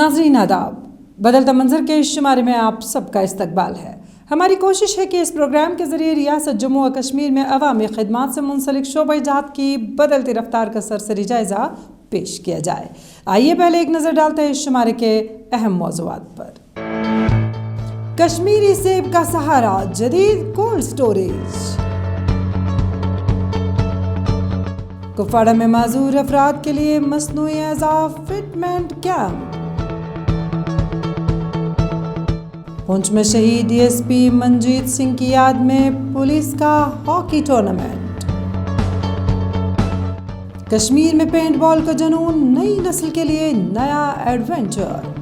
नाज़रीन आदाब, बदलता मंजर के इस शुमारे में आप सबका इस्तकबाल है। हमारी कोशिश है कि इस प्रोग्राम के ज़रिए रियासत जम्मू और कश्मीर में अवामी खिदमात से मुंसलिक शोबे जात की बदलती रफ्तार का सरसरी जायज़ा पेश किया जाए। आइए पहले एक नज़र डालते हैं इस शुमारे के अहम मौज़ूआत पर। कश्मीरी सेब का सहारा, जदीद कोल्ड स्टोरेज। कुपवाड़ा में माजूर अफराद के लिए मसनूई एज़ा फिटमेंट कैंप। पुंछ में शहीद डीएसपी मंजीत सिंह की याद में पुलिस का हॉकी टूर्नामेंट। कश्मीर में पेंटबॉल का जुनून, नई नस्ल के लिए नया एडवेंचर।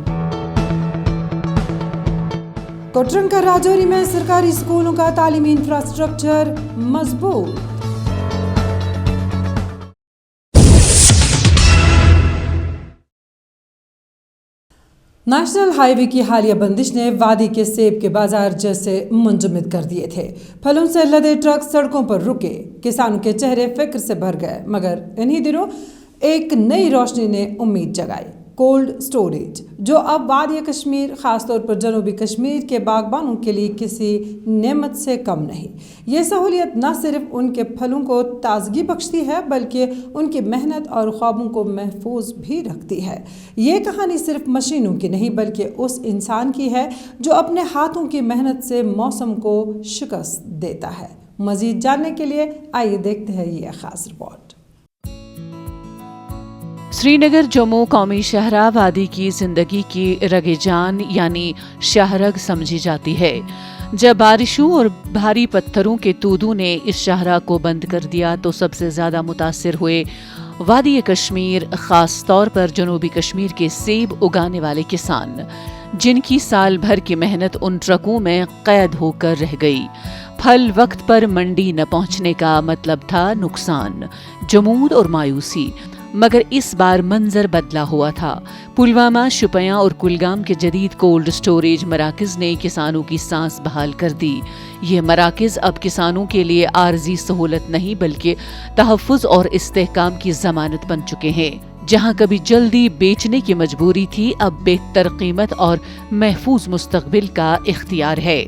कोटरंका राजौरी में सरकारी स्कूलों का तालीमी इंफ्रास्ट्रक्चर मजबूत। नेशनल हाईवे की हालिया बंदिश ने वादी के सेब के बाजार जैसे मुंजमद कर दिए थे। फलों से लदे ट्रक सड़कों पर रुके, किसानों के चेहरे फिक्र से भर गए। मगर इन्हीं दिनों एक नई रोशनी ने उम्मीद जगाई, कोल्ड स्टोरेज, जो अब वादी कश्मीर, खासतौर पर जनूबी कश्मीर के बागबानों के लिए किसी नेमत से कम नहीं। ये सहूलियत न सिर्फ उनके फलों को ताजगी बख्शती है, बल्कि उनकी मेहनत और ख्वाबों को महफूज भी रखती है। ये कहानी सिर्फ मशीनों की नहीं, बल्कि उस इंसान की है जो अपने हाथों की मेहनत से मौसम को शिकस्त देता है। मजीद जानने के लिए आइए देखते हैं ये खास रिपोर्ट। श्रीनगर जम्मू कौमी शाहराह वादी की जिंदगी की रगे जान यानी शाहरग समझी जाती है। जब बारिशों और भारी पत्थरों के तूदों ने इस शाहराह को बंद कर दिया तो सबसे ज्यादा मुतासिर हुए वादी कश्मीर, खास तौर पर जनूबी कश्मीर के सेब उगाने वाले किसान, जिनकी साल भर की मेहनत उन ट्रकों में कैद होकर रह गई। फल वक्त पर मंडी न पहुंचने का मतलब था नुकसान, जमूद और मायूसी। मगर इस बार मंजर बदला हुआ था। पुलवामा, शुपियां और कुलगाम के जदीद कोल्ड स्टोरेज मराकज ने किसानों की सांस बहाल कर दी। ये मराकज अब किसानों के लिए आर्जी सहूलत नहीं, बल्कि तहफ़्फ़ुज़ और इस्तेहकाम की जमानत बन चुके हैं। जहां कभी जल्दी बेचने की मजबूरी थी, अब बेहतर कीमत और महफूज मुस्तकबिल का इख्तियार है।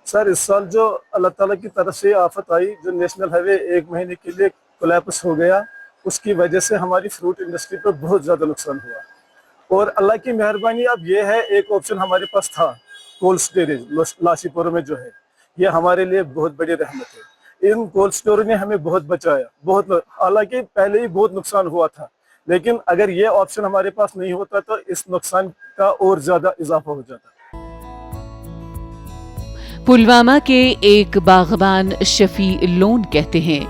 सर, इस साल जो अल्लाह ताला की तरफ से आफत आई, जो नेशनल हाईवे 1 महीने के लिए कोलैप्स हो गया, उसकी वजह से हमारी फ्रूट इंडस्ट्री पर बहुत ज़्यादा नुकसान हुआ। और अल्लाह की मेहरबानी अब ये है, एक ऑप्शन हमारे पास था, कोल्ड स्टोरेज लाशीपुर में जो है, ये हमारे लिए बहुत बड़ी रहमत है। इन कोल्ड स्टोरेज ने हमें बहुत बचाया, बहुत। हालांकि पहले ही बहुत नुकसान हुआ था, लेकिन अगर ये ऑप्शन हमारे पास नहीं होता तो इस नुकसान का और ज़्यादा इजाफा हो जाता। पुलवामा के एक बागबान शफी लोन कहते हैं,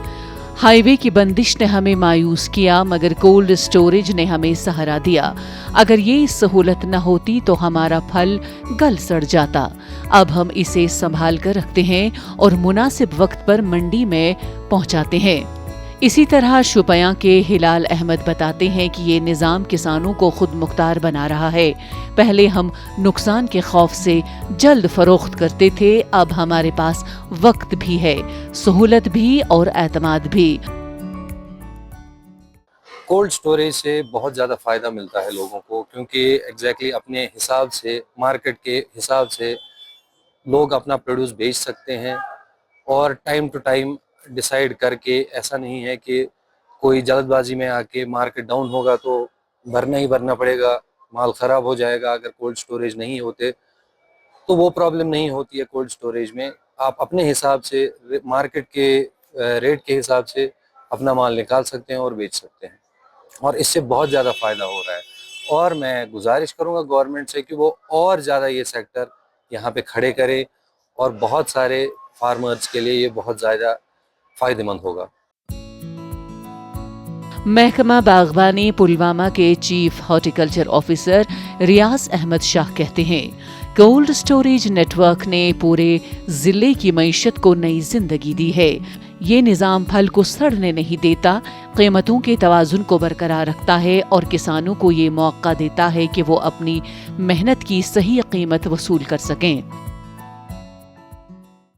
हाईवे की बंदिश ने हमें मायूस किया, मगर कोल्ड स्टोरेज ने हमें सहारा दिया। अगर ये सहूलत न होती तो हमारा फल गल सड़ जाता। अब हम इसे संभाल कर रखते हैं और मुनासिब वक्त पर मंडी में पहुंचाते हैं। इसी तरह शुपियां के हिलाल अहमद बताते हैं कि ये निज़ाम किसानों को खुद मुख्तार बना रहा है। पहले हम नुकसान के खौफ से जल्द फरोख्त करते थे, अब हमारे पास वक्त भी है, सहूलत भी और एतमाद भी। कोल्ड स्टोरेज से बहुत ज़्यादा फ़ायदा मिलता है लोगों को, क्योंकि एग्जैक्टली अपने हिसाब से, मार्केट के हिसाब से लोग अपना प्रोड्यूस बेच सकते हैं और टाइम टू टाइम डिसाइड करके। ऐसा नहीं है कि कोई जल्दबाजी में आके मार्केट डाउन होगा तो भरना ही भरना पड़ेगा, माल ख़राब हो जाएगा। अगर कोल्ड स्टोरेज नहीं होते तो वो प्रॉब्लम नहीं होती है। कोल्ड स्टोरेज में आप अपने हिसाब से, मार्केट के रेट के हिसाब से अपना माल निकाल सकते हैं और बेच सकते हैं, और इससे बहुत ज़्यादा फ़ायदा हो रहा है। और मैं गुजारिश करूँगा गवर्नमेंट से कि वो और ज़्यादा ये सेक्टर यहाँ पे खड़े करे, और बहुत सारे फार्मर्स के लिए ये बहुत ज़्यादा फायदेमंद होगा। महकमा बागबानी पुलवामा के चीफ हॉर्टिकल्चर ऑफिसर रियाज अहमद शाह कहते हैं, कोल्ड स्टोरेज नेटवर्क ने पूरे जिले की मईशत को नई जिंदगी दी है। ये निज़ाम फल को सड़ने नहीं देता, कीमतों के तवाज़ुन को बरकरार रखता है और किसानों को ये मौका देता है कि वो अपनी मेहनत की सही कीमत वसूल कर सकें।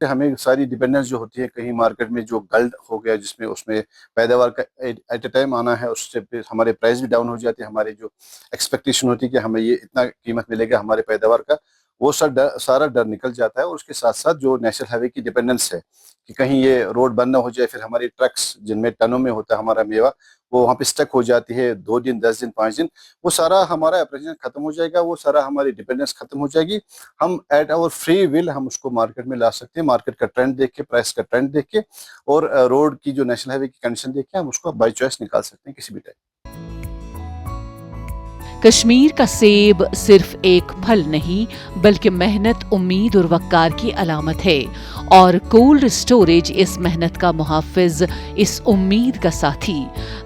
ہمیں ساری ڈپینڈنس جو ہوتی ہے کہیں مارکیٹ میں جو گلڈ ہو گیا جس میں اس میں پیداوار کا ایٹ اے ٹائم آنا ہے، اس سے پھر ہمارے پرائس بھی ڈاؤن ہو جاتے ہیں، ہماری جو ایکسپیکٹیشن ہوتی ہے کہ ہمیں یہ اتنا قیمت ملے گا ہمارے پیداوار کا، وہ سارا ڈر نکل جاتا ہے۔ اور اس کے ساتھ ساتھ جو نیشنل ہائی وے کی ڈپینڈنس ہے کہ کہیں یہ روڈ بند نہ ہو جائے، پھر ہماری ٹرکس جن میں ٹنوں میں ہوتا ہے ہمارا میوہ وہ وہاں پہ اسٹک ہو جاتی ہے 2 دن 10 دن 5 دن، وہ سارا ہمارا آپریشن ختم ہو جائے گا، وہ سارا ہماری ڈپینڈنس ختم ہو جائے گی۔ ہم ایٹ آور فری ول ہم اس کو مارکیٹ میں لا سکتے ہیں، مارکیٹ کا ٹرینڈ دیکھ کے، پرائس کا ٹرینڈ دیکھ کے، اور روڈ کی جو نیشنل ہائی وے کی کنڈیشن دیکھ کے ہم اس کو بائی چوائس نکال سکتے ہیں کسی بھی ٹائم۔ کشمیر کا سیب صرف ایک پھل نہیں بلکہ محنت، امید اور وقار کی علامت ہے، اور کولڈ اسٹوریج اس محنت کا محافظ، اس امید کا ساتھی۔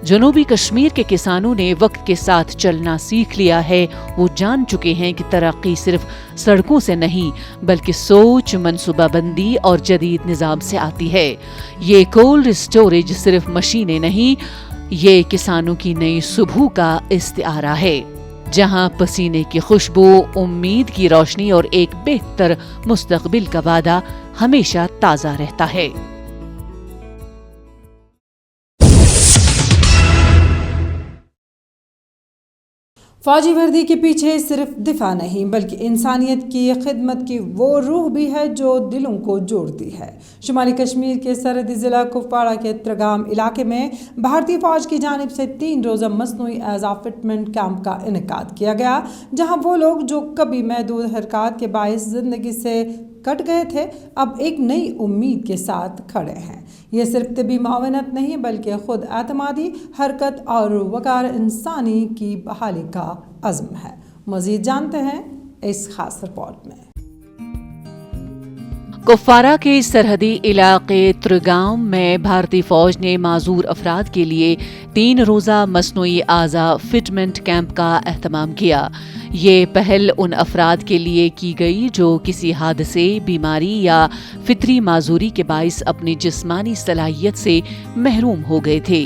جنوبی کشمیر کے کسانوں نے وقت کے ساتھ چلنا سیکھ لیا ہے، وہ جان چکے ہیں کہ ترقی صرف سڑکوں سے نہیں بلکہ سوچ، منصوبہ بندی اور جدید نظام سے آتی ہے۔ یہ کولڈ اسٹوریج صرف مشینیں نہیں، یہ کسانوں کی نئی صبح کا استعارہ ہے، جہاں پسینے کی خوشبو، امید کی روشنی اور ایک بہتر مستقبل کا وعدہ ہمیشہ تازہ رہتا ہے۔ فوجی وردی کے پیچھے صرف دفاع نہیں بلکہ انسانیت کی خدمت کی وہ روح بھی ہے جو دلوں کو جوڑتی ہے۔ شمالی کشمیر کے سرحدی ضلع کپواڑہ کے ترگام علاقے میں بھارتی فوج کی جانب سے 3 روزہ مصنوعی اعضاء فٹمنٹ کیمپ کا انعقاد کیا گیا، جہاں وہ لوگ جو کبھی محدود حرکات کے باعث زندگی سے کٹ گئے تھے اب ایک نئی امید کے ساتھ کھڑے ہیں۔ یہ صرف طبی معاونت نہیں بلکہ خود اعتمادی، حرکت اور وقار انسانی کی بحالی کا عزم ہے۔ مزید جانتے ہیں اس خاص رپورٹ میں۔ کپوارہ کے سرحدی علاقے ترگام میں بھارتی فوج نے معذور افراد کے لیے 3 روزہ مصنوعی اعضاء فٹمنٹ کیمپ کا اہتمام کیا۔ یہ پہل ان افراد کے لیے کی گئی جو کسی حادثے، بیماری یا فطری معذوری کے باعث اپنی جسمانی صلاحیت سے محروم ہو گئے تھے۔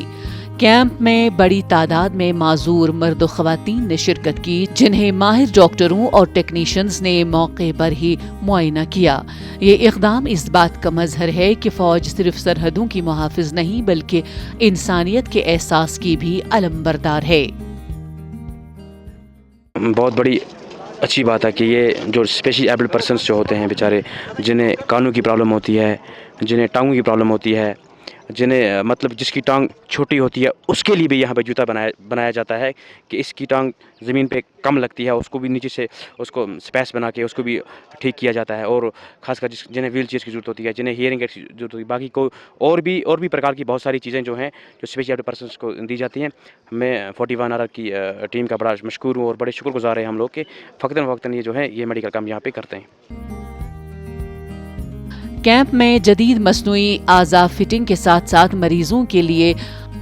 کیمپ میں بڑی تعداد میں معذور مرد و خواتین نے شرکت کی، جنہیں ماہر ڈاکٹروں اور ٹیکنیشینز نے موقع پر ہی معائنہ کیا۔ یہ اقدام اس بات کا مظہر ہے کہ فوج صرف سرحدوں کی محافظ نہیں بلکہ انسانیت کے احساس کی بھی علمبردار ہے۔ بہت بڑی اچھی بات ہے کہ یہ جو اسپیشلی ایبلڈ پرسنس جو ہوتے ہیں بیچارے، جنہیں کانوں کی پرابلم ہوتی ہے، جنہیں ٹانگوں کی پرابلم ہوتی ہے، جنہیں مطلب جس کی ٹانگ چھوٹی ہوتی ہے، اس کے لیے بھی یہاں پہ جوتا بنایا جاتا ہے کہ اس کی ٹانگ زمین پہ کم لگتی ہے، اس کو بھی نیچے سے اس کو اسپیس بنا کے اس کو بھی ٹھیک کیا جاتا ہے، اور خاص کر جنہیں ویل چیئر کی ضرورت ہوتی ہے، جنہیں ہیئرنگ ایڈ کی ضرورت ہوتی ہے، باقی کو اور بھی پرکار کی بہت ساری چیزیں جو ہیں جو اسپیشلی ایبلڈ پرسنس کو دی جاتی ہیں۔ میں 41 آر کی ٹیم کا بڑا مشکور ہوں اور بڑے شکر گزار ہیں ہم لوگ کہ فقتاً یہ جو ہے یہ میڈیکل کام یہاں پہ کرتے ہیں۔ کیمپ میں جدید مصنوعی اعضاء فٹنگ کے ساتھ ساتھ مریضوں کے لیے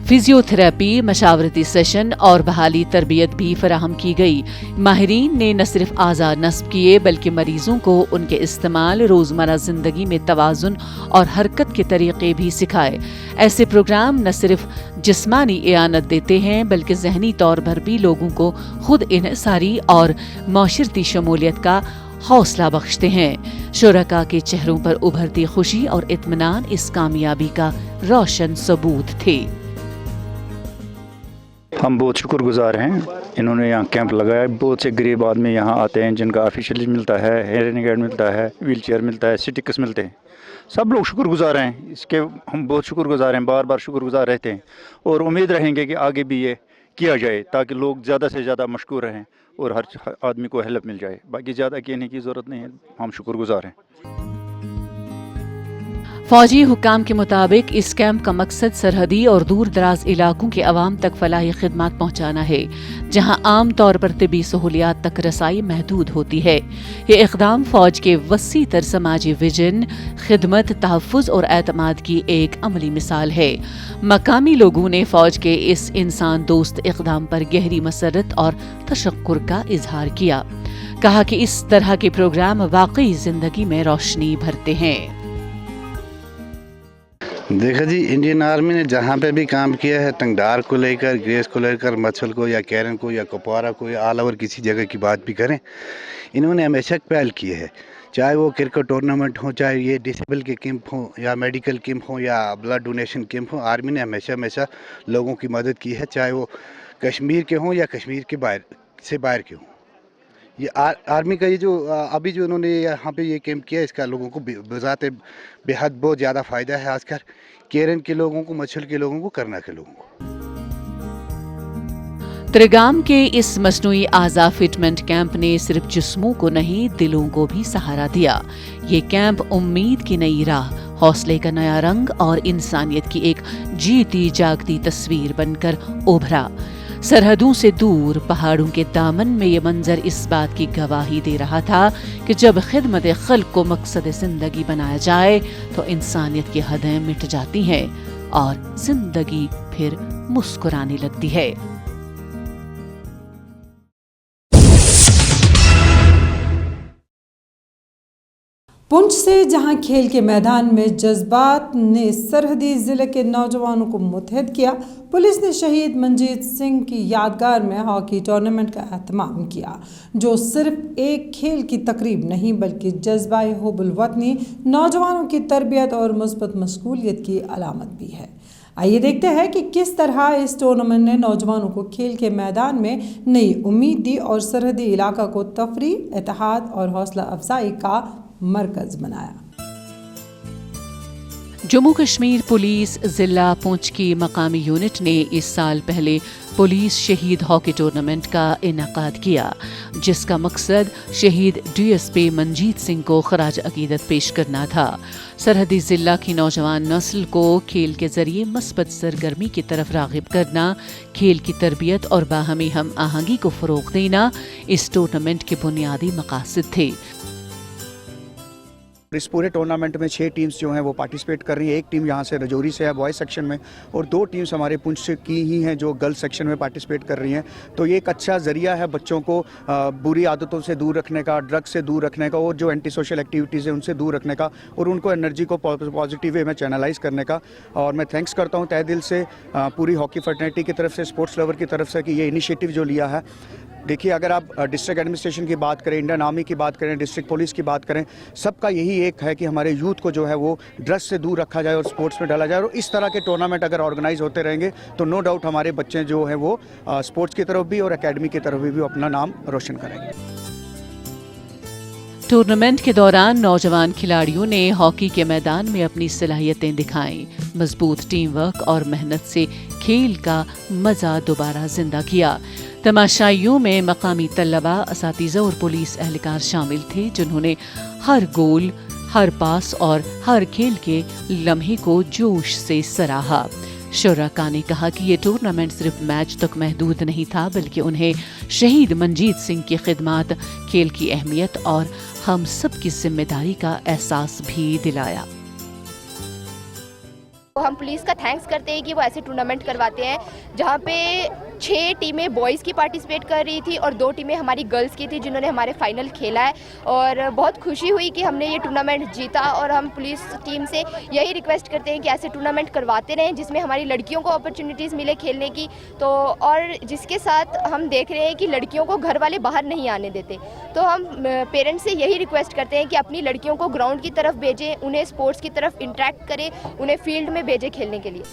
فزیو تھراپی، مشاورتی سیشن اور بحالی تربیت بھی فراہم کی گئی۔ ماہرین نے نہ صرف اعضاء نصب کیے بلکہ مریضوں کو ان کے استعمال، روزمرہ زندگی میں توازن اور حرکت کے طریقے بھی سکھائے۔ ایسے پروگرام نہ صرف جسمانی اعانت دیتے ہیں بلکہ ذہنی طور پر بھی لوگوں کو خود انحصاری اور معاشرتی شمولیت کا حوصلہ بخشتے ہیں۔ شرکاء کے چہروں پر ابھرتی خوشی اور اطمینان اس کامیابی کا روشن ثبوت تھے۔ ہم بہت شکر گزار ہیں، انہوں نے یہاں کیمپ لگایا۔ بہت سے غریب آدمی یہاں آتے ہیں جن کا آفیشیل ملتا ہے، ہیئرنگ ایڈ ملتا ہے، ویل چیئر ملتا ہے، سٹکس ملتے ہیں۔ سب لوگ شکر گزار ہیں اس کے، ہم بہت شکر گزار ہیں، بار بار شکر گزار رہتے ہیں اور امید رہیں گے کہ آگے بھی یہ کیا جائے تاکہ لوگ زیادہ سے زیادہ مشکور رہیں اور ہر آدمی کو ہیلپ مل جائے۔ باقی زیادہ کہنے کی ضرورت نہیں ہے، ہم شکر گزار ہیں۔ فوجی حکام کے مطابق اس کیمپ کا مقصد سرحدی اور دور دراز علاقوں کے عوام تک فلاحی خدمات پہنچانا ہے، جہاں عام طور پر طبی سہولیات تک رسائی محدود ہوتی ہے۔ یہ اقدام فوج کے وسیع تر سماجی ویژن، خدمت، تحفظ اور اعتماد کی ایک عملی مثال ہے۔ مقامی لوگوں نے فوج کے اس انسان دوست اقدام پر گہری مسرت اور تشکر کا اظہار کیا۔ کہا کہ اس طرح کے پروگرام واقعی زندگی میں روشنی بھرتے ہیں۔ دیکھا جی، انڈین آرمی نے جہاں پہ بھی کام کیا ہے، تنگڈار کو لے کر، گریس کو لے کر، مچھل کو یا کیرن کو یا کپوارہ کو یا آل اوور کسی جگہ کی بات بھی کریں، انہوں نے ہمیشہ پہل کی ہے۔ चाहे वो क्रिकेट टूर्नामेंट हो, चाहे ये डिसेबल के कैंप हो या मेडिकल कैंप हो या ब्लड डोनेशन कैंप हो, आर्मी ने हमेशा लोगों की मदद की है, चाहे वो कश्मीर के हों या कश्मीर के बाहर के हों। ये आर्मी का ये जो अभी जो उन्होंने यहाँ पे ये कैंप किया, इसका लोगों को बजाते बेहद बहुत ज़्यादा फ़ायदा है, खासकर केरन के लोगों को, मच्छल के लोगों को, करना के लोगों को। त्रिगाम के इस मसनूई आज़ा फिटमेंट कैंप ने सिर्फ जिस्मों को नहीं, दिलों को भी सहारा दिया। ये कैंप उम्मीद की नई राह, हौसले का नया रंग और इंसानियत की एक जीती जागती तस्वीर बनकर उभरा। सरहदों से दूर पहाड़ों के दामन में ये मंजर इस बात की गवाही दे रहा था कि जब खिदमत खल्क को मकसद जिंदगी बनाया जाए तो इंसानियत की हदें मिट जाती हैं और जिंदगी फिर मुस्कुराने लगती है। पुंछ से जहां खेल के मैदान में जज्बात ने सरहदी जिले के नौजवानों को मुत्तहद किया, पुलिस ने शहीद मंजीत सिंह की यादगार में हॉकी टूर्नामेंट का एहतमाम किया, जो सिर्फ एक खेल की तकरीब नहीं बल्कि जज्बाए हुब्बुल वतनी, नौजवानों की तरबियत और मुस्बत मशगूलियत की अलामत भी है। आइए देखते हैं कि किस तरह इस टूर्नामेंट ने नौजवानों को खेल के मैदान में नई उम्मीद दी और सरहदी इलाका को तफरीह, इत्तेहाद और हौसला अफजाई का मरकज बनाया। जम्मू कश्मीर पुलिस जिला पुंछ की मकामी यूनिट ने इस साल पहले पुलिस शहीद हॉकी टूर्नामेंट का इनेकाद किया, जिसका मकसद शहीद डीएसपी मंजीत सिंह को खराज अकीदत पेश करना था। सरहदी जिला की नौजवान नस्ल को खेल के जरिए मस्बत सरगर्मी की तरफ राग़िब करना, खेल की तरबियत और बाहमी हम आहंगी को फ़रोग़ देना इस टूर्नामेंट के बुनियादी मकासद थे। इस पूरे टूर्नामेंट में 6 टीम्स जो हैं वो पार्टिसिपेट कर रही हैं। एक टीम यहाँ से रजौरी से है बॉयज़ सेक्शन में, और 2 टीम्स हमारे पुंछ से की ही हैं जो गर्ल्स सेक्शन में पार्टिसिपेट कर रही हैं। तो ये एक अच्छा ज़रिया है बच्चों को बुरी आदतों से दूर रखने का, ड्रग्स से दूर रखने का, और जो एंटी सोशल एक्टिविटीज़ हैं उनसे दूर रखने का, और उनको एनर्जी को पॉजिटिव वे में चैनलाइज करने का। और मैं थैंक्स करता हूँ तहे दिल से पूरी हॉकी फर्टर्निटी की तरफ से, स्पोर्ट्स लवर की तरफ से, कि ये इनिशिएटिव जो लिया है। देखिए, अगर आप डिस्ट्रिक्ट एडमिनिस्ट्रेशन की बात करें, इंडियन आर्मी की बात करें, डिस्ट्रिक्ट पुलिस की बात करें, सबका यही एक है कि हमारे यूथ को जो है वो ड्रग्स से दूर रखा जाए और स्पोर्ट्स में डाला जाए। और इस तरह के टूर्नामेंट अगर ऑर्गेनाइज होते रहेंगे तो नो डाउट हमारे बच्चे जो हैं वो स्पोर्ट्स की तरफ भी और एकेडमी की तरफ भी अपना नाम रोशन करेंगे। टूर्नामेंट के दौरान नौजवान खिलाड़ियों ने हॉकी के मैदान में अपनी सलाहियतें दिखाईं, मजबूत टीम वर्क और मेहनत से खेल का मजा दोबारा जिंदा किया। तमाशाइयों में मकामी तलबा, असातिज़ा और पुलिस एहलकार शामिल थे, जिन्होंने हर गोल, हर पास और हर खेल के लम्हे को जोश से सराहा। शुरका ने कहा कि ये टूर्नामेंट सिर्फ मैच तक महदूद नहीं था, बल्कि उन्हें शहीद मंजीत सिंह की खिदमत, खेल की अहमियत और हम सब की जिम्मेदारी का एहसास भी दिलाया। हम पुलिस का थैंक्स करते हैं कि वो ऐसे टूर्नामेंट करवाते हैं जहाँ पे 6 टीमें बॉयज़ की पार्टिसिपेट कर रही थी और 2 टीमें हमारी गर्ल्स की थी, जिन्होंने हमारे फाइनल खेला है। और बहुत खुशी हुई कि हमने ये टूर्नामेंट जीता, और हम पुलिस टीम से यही रिक्वेस्ट करते हैं कि ऐसे टूर्नामेंट करवाते रहें जिसमें हमारी लड़कियों को अपॉर्चुनिटीज़ मिले खेलने की। तो और जिसके साथ हम देख रहे हैं कि लड़कियों को घर वाले बाहर नहीं आने देते, तो हम पेरेंट्स से यही रिक्वेस्ट करते हैं कि अपनी लड़कियों को ग्राउंड की तरफ भेजें, उन्हें स्पोर्ट्स की तरफ इंटरेक्ट करें, उन्हें फील्ड में भेजें खेलने के लिए।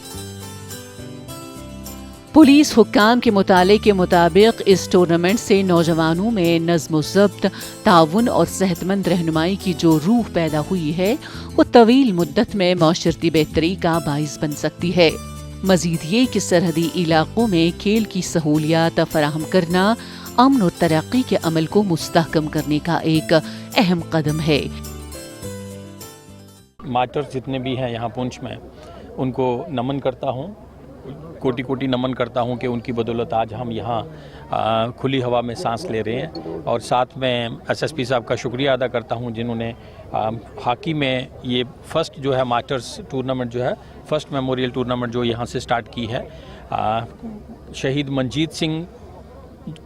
पुलिस हुक्काम के मुताले के मुताबिक इस टूर्नामेंट से नौजवानों में नज़्म-ओ-ज़ब्त, ताउन और सेहतमंद रहनुमाई की जो रूह पैदा हुई है, वो तवील मुद्दत में माशरती बेहतरी का बाइस बन सकती है। मजीद ये कि सरहदी इलाकों में खेल की सहूलियात फराहम करना अमन और तरक्की के अमल को मुस्तहकम करने का एक अहम कदम है। मास्टर्स जितने भी हैं यहाँ पुंछ में, उनको नमन करता हूँ, कोटि कोटि नमन करता हूँ कि उनकी बदौलत आज हम यहाँ खुली हवा में सांस ले रहे हैं। और साथ में एसएसपी साहब का शुक्रिया अदा करता हूँ, जिन्होंने हॉकी में ये फर्स्ट जो है मास्टर्स टूर्नामेंट जो है, फर्स्ट मेमोरियल टूर्नामेंट जो यहाँ से स्टार्ट की है। शहीद Manjeet Singh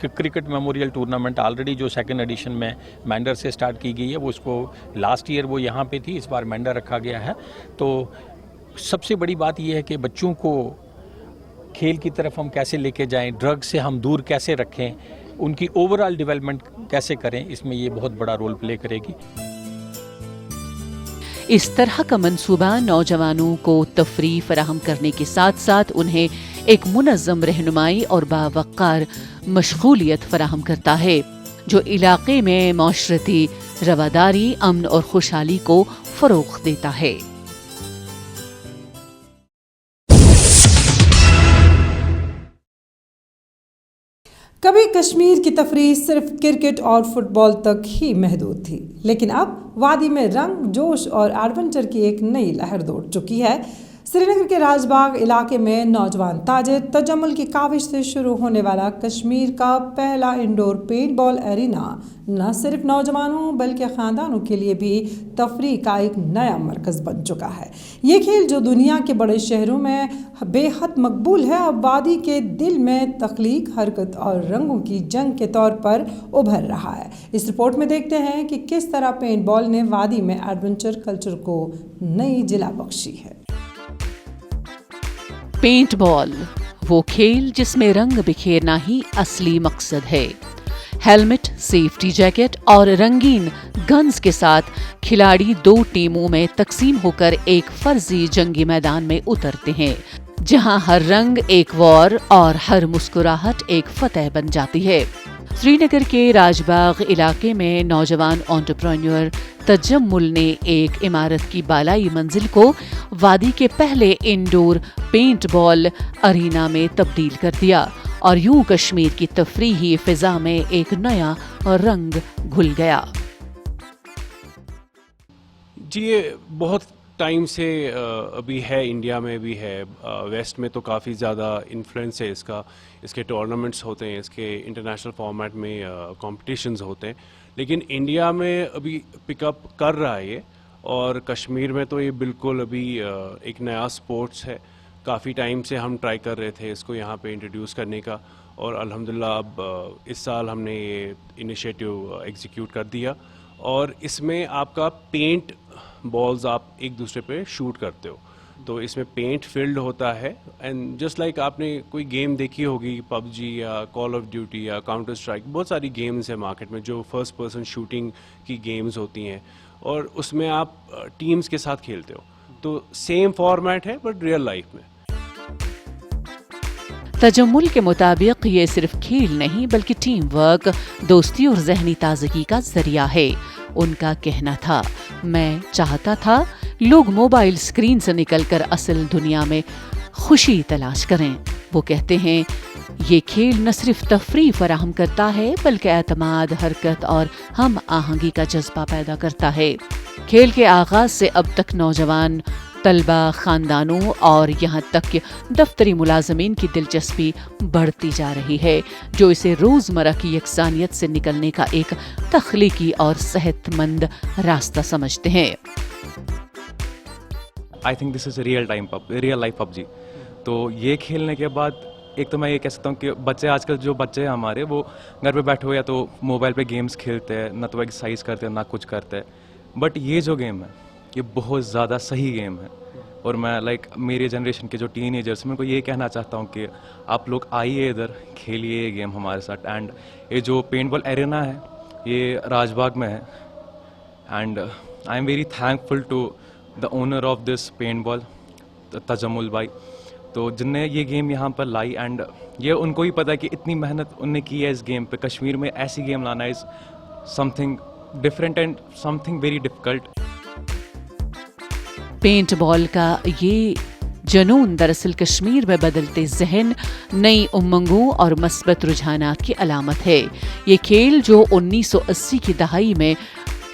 cricket memorial tournament already जो 2nd एडिशन में मैंडर से स्टार्ट की गई है, वो उसको लास्ट ईयर वो यहाँ पे थी, इस बार मैंडर रखा गया है। तो सबसे बड़ी बात ये है कि बच्चों को खेल की तरफ हम कैसे लेके जाएं, ड्रग से हम दूर कैसे रखें, उनकी ओवरऑल डेवलपमेंट कैसे करें, इसमें ये बहुत बड़ा रोल प्ले करेगी। इस तरह का मंसूबा नौजवानों को तफरीह फराहम करने के साथ साथ उन्हें एक मुनज़्ज़म रहनुमाई और बावक़ार मशगूलियत फराहम करता है, जो इलाके में माशरती रवादारी, अमन और खुशहाली को फ़रोग़ देता है। कभी कश्मीर की तफरीह सिर्फ क्रिकेट और फुटबॉल तक ही महदूद थी, लेकिन अब वादी में रंग, जोश और एडवेंचर की एक नई लहर दौड़ चुकी है। श्रीनगर के राजबाग इलाके में नौजवान ताजिर तजम्मुल की काविश से शुरू होने वाला कश्मीर का पहला इंडोर पेंटबॉल एरिना न सिर्फ नौजवानों बल्कि ख़ानदानों के लिए भी तफरीह का एक नया मरकज़ बन चुका है। ये खेल जो दुनिया के बड़े शहरों में बेहद मकबूल है, अब वादी के दिल में तख्लीक, हरकत और रंगों की जंग के तौर पर उभर रहा है। इस रिपोर्ट में देखते हैं कि किस तरह पेंटबॉल ने वादी में एडवेंचर कल्चर को नई जिला बख्शी है। पेंटबॉल, वो खेल जिसमें रंग बिखेरना ही असली मकसद है। हेलमेट, सेफ्टी जैकेट और रंगीन गन्स के साथ खिलाड़ी 2 टीमों में तकसीम होकर एक फर्जी जंगी मैदान में उतरते हैं, जहां हर रंग एक वॉर और हर मुस्कुराहट एक फतह बन जाती है। श्रीनगर के राजबाग इलाके में नौजवान एंटरप्रेन्योर तजम्मुल ने एक इमारत की बालाई मंजिल को वादी के पहले इंडोर पेंटबॉल अरीना में तब्दील कर दिया और यूं कश्मीर की तफरीही फिजा में एक नया रंग घुल गया। जी, ये बहुत टाइम से अभी है, इंडिया में भी है, वेस्ट में तो काफ़ी ज़्यादा इन्फ्लुएंस है इसका। इसके टूर्नामेंट्स होते हैं, इसके इंटरनेशनल फॉर्मेट में कॉम्पिटिशन्स होते हैं, लेकिन इंडिया में अभी पिकअप कर रहा है ये, और कश्मीर में तो ये बिल्कुल अभी एक नया स्पोर्ट्स है। काफ़ी टाइम से हम ट्राई कर रहे थे इसको यहाँ पे इंट्रोड्यूस करने का, और अल्हम्दुलिल्लाह अब इस साल हमने ये इनिशिएटिव एग्जीक्यूट कर दिया। और इसमें आपका पेंट बॉल्स आप एक दूसरे पे शूट करते हो, तो इसमें पेंट फिल्ड होता है। एंड जस्ट लाइक आपने कोई गेम देखी होगी, पबजी या कॉल ऑफ ड्यूटी या काउंटर स्ट्राइक, बहुत सारी गेम्स है मार्केट में जो फर्स्ट पर्सन शूटिंग की गेम्स होती हैं, और उसमें आप टीम्स के साथ खेलते हो। तो सेम फॉर्मेट है बट रियल लाइफ में। तजम्मुल के मुताबिक ये सिर्फ खेल नहीं बल्कि टीम वर्क, दोस्ती और जहनी ताजगी का जरिया है। उनका कहना था, मैं चाहता था लोग मोबाइल स्क्रीन से निकलकर असल दुनिया में खुशी तलाश करें। वो कहते हैं, ये खेल न सिर्फ तफरीह फराहम करता है बल्कि एतमाद, हरकत और हम आहंगी का जज्बा पैदा करता है। खेल के आगाज से अब तक नौजवान, तलबा, खानदानों और यहाँ तक कि दफ्तरी मुलाजमीन की दिलचस्पी बढ़ती जा रही है, जो इसे रोज़मर्रा की यकसानियत से निकलने का एक तख्लीकी और सेहतमंद रास्ता समझते हैं। I think this is real life PUBG. तो ये खेलने के बाद एक तो मैं ये कह सकता हूँ कि बच्चे आजकल जो बच्चे हैं हमारे, वो घर पे बैठे हो या तो मोबाइल पे गेम्स खेलते हैं, ना तो एक्सरसाइज करते हैं ना कुछ करते हैं। बट ये जो गेम है ये बहुत ज़्यादा सही गेम है, और मैं मेरी जनरेशन के जो टीनेजर्स मैं को ये कहना चाहता हूँ कि आप लोग आइए इधर, खेलिए ये गेम हमारे साथ। एंड ये जो पेंटबॉल एरिना है ये राजबाग में है, and I am very thankful to the owner of this paintball, Tajammul भाई, तो जिनने ये गेम यहाँ पर लाई। एंड ये उनको ही पता है कि इतनी मेहनत उनने की है इस गेम पे। कश्मीर में ऐसी गेम लाना is something different and something very difficult. Paintball का ये जनून दरअसल कश्मीर में बदलते जहन, नई उमंगों और मस्बत रुझानात की अलामत है। ये खेल जो 1980 की दहाई में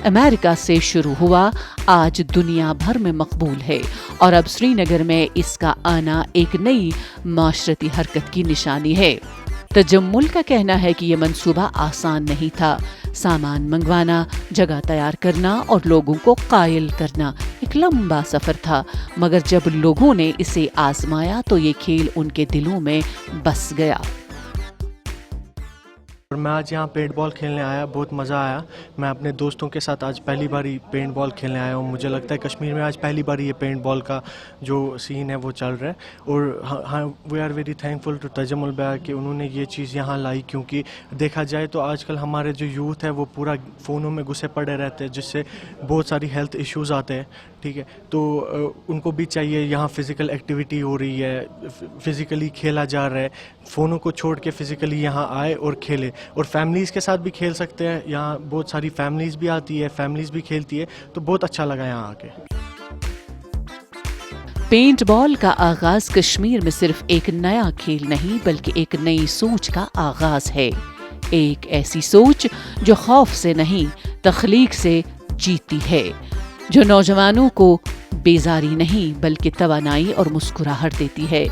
अमेरिका से शुरू हुआ, आज दुनिया भर में मकबूल है, और अब श्रीनगर में इसका आना एक नई माशरती हरकत की निशानी है। तजम्मुल का कहना है कि ये मंसूबा आसान नहीं था। सामान मंगवाना, जगह तैयार करना और लोगों को कायल करना एक लंबा सफ़र था, मगर जब लोगों ने इसे आजमाया तो ये खेल उनके दिलों में बस गया। मैं आज यहाँ पेंट बॉल खेलने आया, बहुत मज़ा आया। मैं अपने दोस्तों के साथ आज पहली बारी पेंट बॉल खेलने आया हूँ। मुझे लगता है कश्मीर में आज पहली बारी ये पेंट बॉल का जो सीन है वो चल रहा है, और हाँ we are very thankful to Tajammul बया कि उन्होंने ये चीज़ यहाँ लाई, क्योंकि देखा जाए तो आजकल हमारे जो यूथ है वो पूरा फ़ोनों में घुसे पड़े रहते हैं, जिससे बहुत सारी हेल्थ इश्यूज़ आते हैं। ठीक है, तो उनको भी चाहिए, यहाँ फ़िज़िकल एक्टिविटी हो रही है, फ़िज़िकली खेला जा रहा है, फ़ोनों को छोड़ के फ़िज़िकली यहाँ आए और खेले, और फैमिलीज़ के साथ भी खेल सकते हैं। यहाँ बहुत सारी फैमिलीज़ भी आती है, फैमिलीज़ भी खेलती है, तो बहुत अच्छा लगा यहाँ आके। पेंट बॉल का आगाज कश्मीर में सिर्फ एक नया खेल नहीं बल्कि एक नई सोच का आगाज है। एक ऐसी सोच जो खौफ से नहीं तख्लीक से जीती है, जो नौजवानों को बेजारी नहीं बल्कि तवानाई और मुस्कुराहट देती है।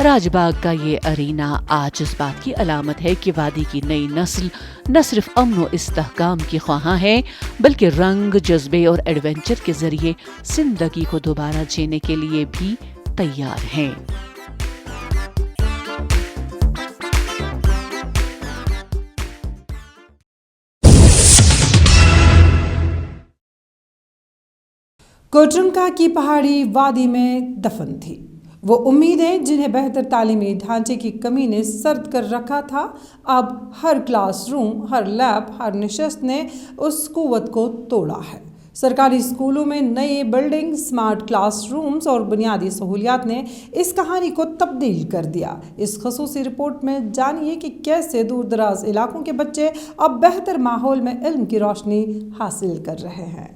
राजबाग का ये अरीना आज इस बात की अलामत है कि वादी की नई नस्ल न सिर्फ अमन व इस्तेहकाम की ख्वाहां है, बल्कि रंग, जज्बे और एडवेंचर के जरिए जिंदगी को दोबारा जीने के लिए भी तैयार हैं। कोटरंका की पहाड़ी वादी में दफन थी वो उम्मीदें जिन्हें बेहतर तालीमी ढांचे की कमी ने सर्द कर रखा था। अब हर क्लासरूम, हर लैब, हर नशस्त ने उस कुव्वत को तोड़ा है। सरकारी स्कूलों में नए बिल्डिंग, स्मार्ट क्लासरूम्स और बुनियादी सहूलियात ने इस कहानी को तब्दील कर दिया। इस खसूसी रिपोर्ट में जानिए कि कैसे दूर दराज इलाकों के बच्चे अब बेहतर माहौल में इल्म की रोशनी हासिल कर रहे हैं।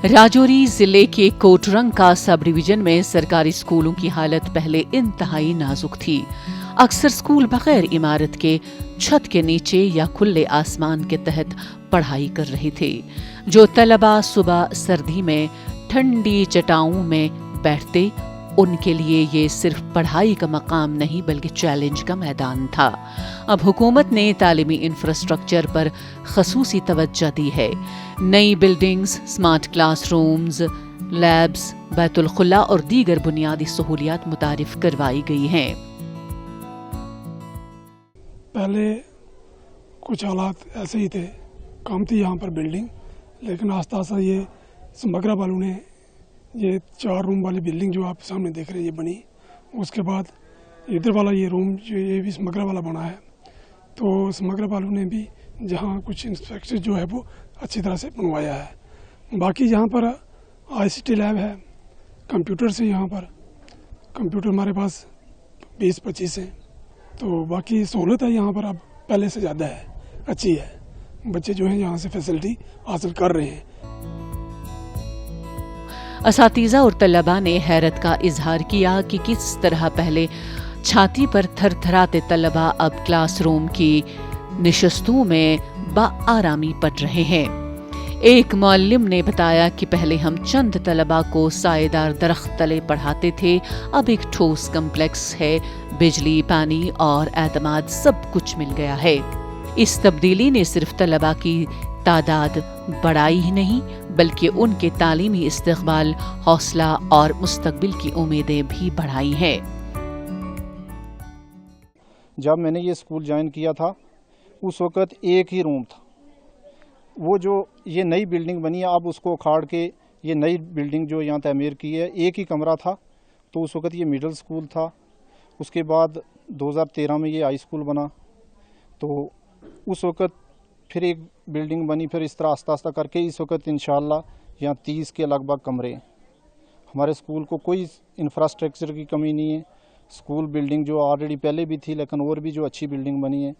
राजौरी जिले के कोटरंका सब डिवीजन में सरकारी स्कूलों की हालत पहले इंतहाई नाजुक थी। अक्सर स्कूल बगैर इमारत के छत के नीचे या खुले आसमान के तहत पढ़ाई कर रहे थे। जो तलबा सुबह सर्दी में ठंडी चटाऊं में बैठते, उनके लिए ये सिर्फ पढ़ाई का मकाम नहीं बल्कि चैलेंज का मैदान था। अब हुकूमत ने तालीमी इंफ्रास्ट्रक्चर पर खसूसी तवज्जो दी है। नई buildings, smart classrooms, labs, Betul खुला और दीगर बुनियादी सहूलियात मुतारिफ करवाई गई हैं। पहले कुछ हालात ऐसे ही थे, कम थी यहाँ पर बिल्डिंग, लेकिन आस्ता आस्ता ये समग्रा वालों ने ये 4 रूम वाली बिल्डिंग जो आप सामने देख रहे हैं ये बनी। उसके बाद इधर वाला ये रूम जो ये भी समग्रा वाला बना है, तो समग्रा वालों ने भी जहाँ कुछ इंफ्रास्ट्रक्चर जो है वो अच्छी तरह से बनवाया है। बाकी यहाँ पर ICT लैब है, कंप्यूटर से यहाँ पर कंप्यूटर हमारे पास 20-25 हैं, तो बाकी सहूलत है यहाँ पर अब पहले से ज़्यादा है, अच्छी है। बच्चे जो हैं यहाँ से फैसिलिटी हासिल कर रहे हैं। असातिज़ा और तलबा ने हैरत का इजहार किया कि किस तरह पहले छाती पर थरथराते तलबा अब क्लासरूम की निशस्तों में बाआरामी पड़ रहे हैं। एक मौल्लिम ने बताया कि पहले हम चंद तलबा को साएदार दरख्त तले पढ़ाते थे, अब एक ठोस कम्प्लेक्स है, बिजली, पानी और एतमाद सब कुछ मिल गया है। इस तब्दीली ने सिर्फ तलबा की तादाद बढ़ाई ही नहीं बल्कि उनके तालीमी इस्तिक़बाल, हौसला और मुस्तकबिल की उम्मीदें भी बढ़ाई हैं। जब मैंने ये स्कूल ज्वाइन किया था उस वक़्त एक ही रूम था। वो जो ये नई बिल्डिंग बनी है अब उसको उखाड़ के ये नई बिल्डिंग जो यहाँ तमीर की है, एक ही कमरा था। तो उस वक़्त ये मिडिल स्कूल था। उसके बाद 2013 में ये हाई स्कूल बना, तो उस वक़्त फिर एक बिल्डिंग बनी। फिर इस तरह आस्ता आस्ता करके इस वक्त इंशाल्लाह यहाँ 30 के लगभग कमरे। हमारे स्कूल को कोई इंफ्रास्ट्रक्चर की कमी नहीं है। स्कूल बिल्डिंग जो ऑलरेडी पहले भी थी, लेकिन और भी जो अच्छी बिल्डिंग बनी है।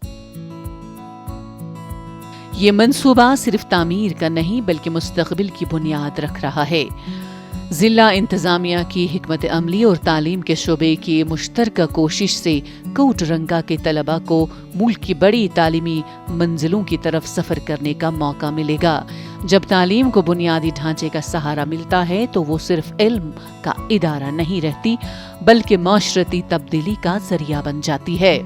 ये मंसूबा सिर्फ तामीर का नहीं बल्कि मुस्तकबिल की बुनियाद रख रहा है। जिला इंतजामिया की हिकमत अमली और तालीम के शोबे की मुश्तरका कोशिश से कोटरंका के तलबा को मुल्क की बड़ी तालीमी मंजिलों की तरफ सफ़र करने का मौका मिलेगा। जब तालीम को बुनियादी ढांचे का सहारा मिलता है तो वो सिर्फ इल्म का इदारा नहीं रहती बल्कि माशरती तब्दीली का जरिया बन जाती है।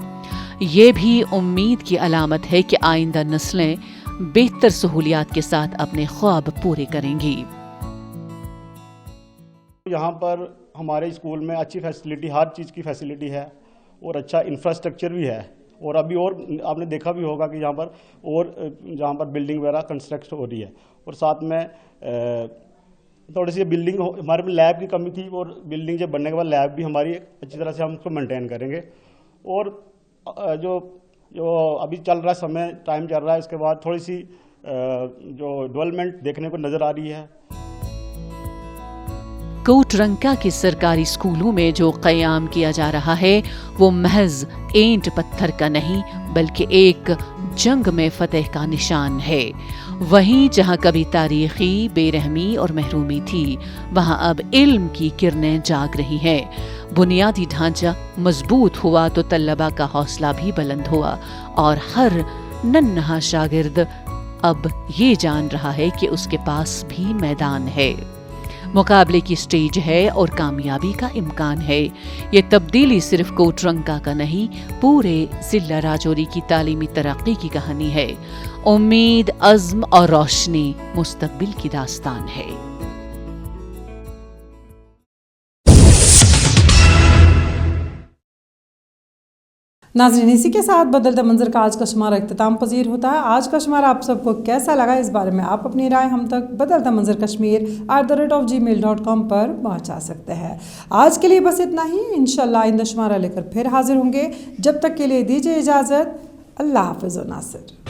ये भी उम्मीद की अलामत है कि आइंदा नस्लें बेहतर सहूलियात के साथ अपने ख्वाब पूरे करेंगी। यहाँ पर हमारे स्कूल में अच्छी फैसिलिटी, हर चीज़ की फैसिलिटी है और अच्छा इंफ्रास्ट्रक्चर भी है। और अभी और आपने देखा भी होगा कि यहाँ पर और जहाँ पर बिल्डिंग वगैरह कंस्ट्रक्ट हो रही है, और साथ में थोड़ी सी बिल्डिंग हमारे में लैब की कमी थी, और बिल्डिंग जब बनने के बाद लैब भी हमारी अच्छी तरह से हम उसको मेंटेन करेंगे। और जो अभी चल रहा है समय टाइम चल रहा है, इसके बाद थोड़ी सी जो डेवलपमेंट देखने को नज़र आ रही है। कोटरंका के सरकारी स्कूलों में जो क़याम किया जा रहा है वो महज ईंट पत्थर का नहीं बल्कि एक जंग में फतेह का निशान है। वहीं जहां कभी तारीखी बेरहमी और महरूमी थी, वहां अब इल्म की किरणें जाग रही हैं। बुनियादी ढांचा मजबूत हुआ तो तलबा का हौसला भी बुलंद हुआ और हर नन्हा शागिर्द अब ये जान रहा है कि उसके पास भी मैदान है, मुकाबले की स्टेज है और कामयाबी का इम्कान है। ये तब्दीली सिर्फ कोटरंका का नहीं, पूरे जिला राजौरी की तालीमी तरक्की की कहानी है। उम्मीद, अज़्म और रोशनी मुस्तकबिल की दास्तान है। नाज़रीन, इसी के साथ बदलते मंजर का आज का शुमारा इख्तिताम पजीर होता है। आज का शुमारा आप सबको कैसा लगा, इस बारे में आप अपनी राय हम तक बदलता मंजर kashmir@gmail.com पर पहुंचा सकते हैं। आज के लिए बस इतना ही। इंशाल्लाह आइंदा शुमारा लेकर फिर हाजिर होंगे। जब तक के लिए दीजिए इजाज़त। अल्लाह हाफ़िज़ नासिर।